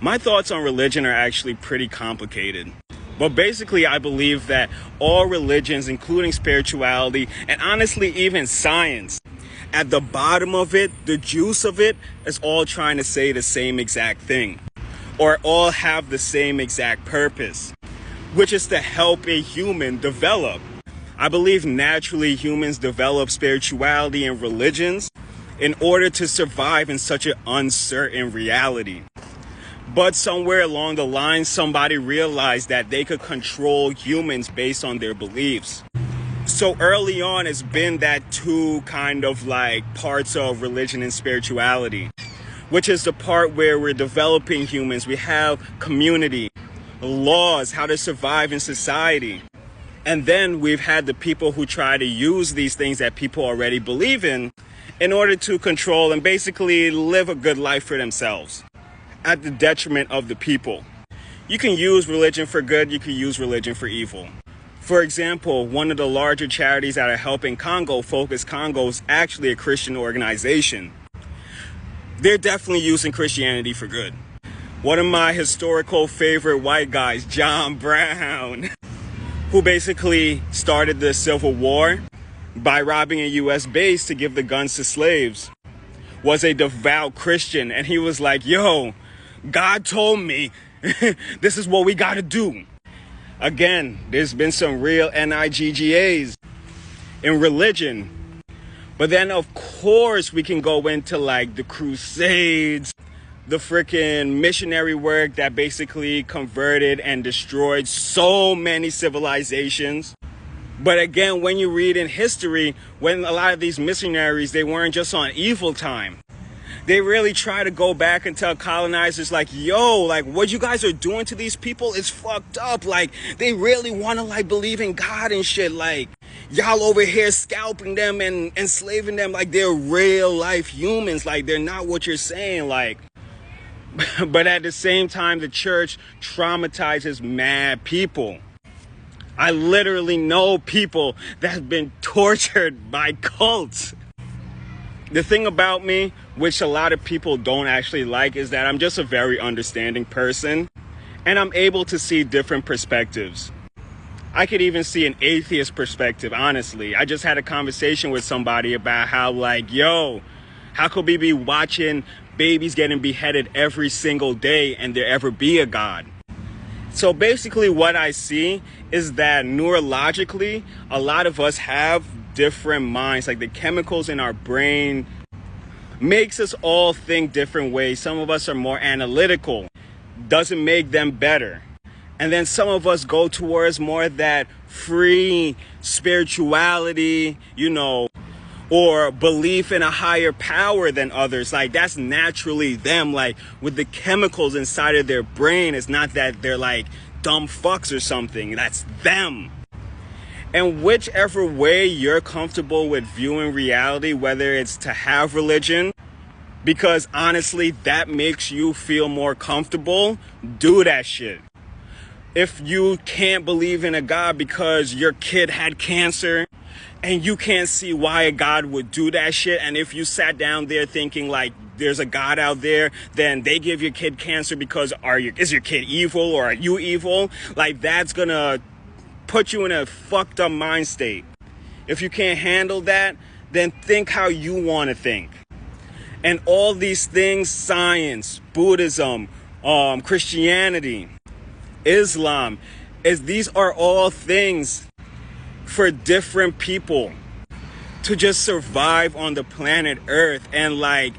My thoughts on religion are actually pretty complicated. But basically, I believe that all religions, including spirituality, and honestly, even science, at the bottom of it, the juice of it, is all trying to say the same exact thing. Or all have the same exact purpose, which is to help a human develop. I believe naturally humans develop spirituality and religions in order to survive in such an uncertain reality. But somewhere along the line, somebody realized that they could control humans based on their beliefs. So early on, it's been that two kind of like parts of religion and spirituality, which is the part where we're developing humans. We have community, laws, how to survive in society. And then we've had the people who try to use these things that people already believe in order to control and basically live a good life for themselves at the detriment of the people. You can use religion for good, you can use religion for evil. For example, one of the larger charities that are helping Congo, Focus Congo, is actually a Christian organization. They're definitely using Christianity for good. One of my historical favorite white guys, John Brown, who basically started the Civil War by robbing a U.S. base to give the guns to slaves, was a devout Christian. And he was like, yo, God told me this is what we got to do. Again, there's been some real NIGGAs in religion. But then, of course, we can go into like the Crusades, the freaking missionary work that basically converted and destroyed so many civilizations. But again, when you read in history, when a lot of these missionaries, they weren't just on evil time. They really try to go back and tell colonizers like, yo, like what you guys are doing to these people is fucked up. Like they really want to like believe in God and shit. Like y'all over here scalping them and enslaving them like they're real life humans. Like they're not what you're saying. Like, but at the same time, the church traumatizes mad people. I literally know people that have been tortured by cults. The thing about me, which a lot of people don't actually like, is that I'm just a very understanding person and I'm able to see different perspectives. I could even see an atheist perspective, honestly. I just had a conversation with somebody about how like, yo, how could we be watching babies getting beheaded every single day and there ever be a God? So basically what I see is that neurologically, a lot of us have different minds. Like the chemicals in our brain makes us all think different ways. Some of us are more analytical, doesn't make them better. And then some of us go towards more that free spirituality, you know, or belief in a higher power than others. Like that's naturally them. Like with the chemicals inside of their brain, it's not that they're like dumb fucks or something. That's them. And whichever way you're comfortable with viewing reality, whether it's to have religion, because honestly, that makes you feel more comfortable, do that shit. If you can't believe in a God because your kid had cancer and you can't see why a God would do that shit, and if you sat down there thinking like there's a God out there, then they give your kid cancer because is your kid evil or are you evil? Like that's gonna put you in a fucked up mind state. If you can't handle that, then think how you want to think. And all these things, science, Buddhism, Christianity, Islam, these are all things for different people to just survive on the planet Earth. And like,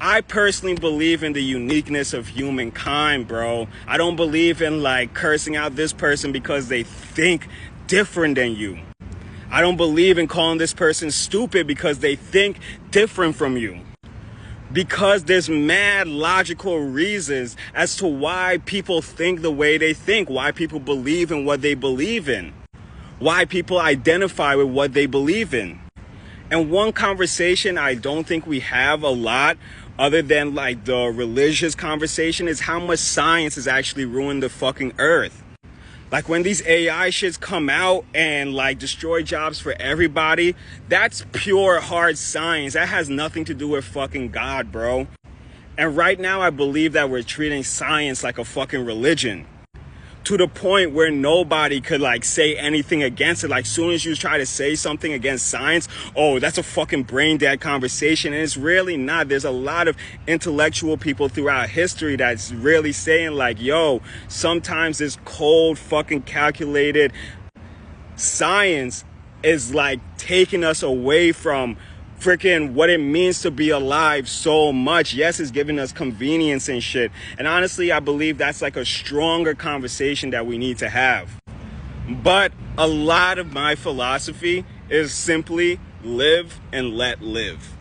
I personally believe in the uniqueness of humankind, bro. I don't believe in like cursing out this person because they think different than you. I don't believe in calling this person stupid because they think different from you. Because there's mad logical reasons as to why people think the way they think, why people believe in what they believe in, why people identify with what they believe in. And one conversation I don't think we have a lot, other than like the religious conversation, is how much science has actually ruined the fucking earth. Like when these AI shits come out and like destroy jobs for everybody, that's pure hard science. That has nothing to do with fucking God, bro. And right now, I believe that we're treating science like a fucking religion, to the point where nobody could like say anything against it. Like, soon as you try to say something against science, oh, that's a fucking brain dead conversation. And it's really not. There's a lot of intellectual people throughout history that's really saying like, yo, sometimes this cold fucking calculated science is like taking us away from freaking what it means to be alive so much. Yes, it's giving us convenience and shit. And honestly, I believe that's like a stronger conversation that we need to have. But a lot of my philosophy is simply live and let live.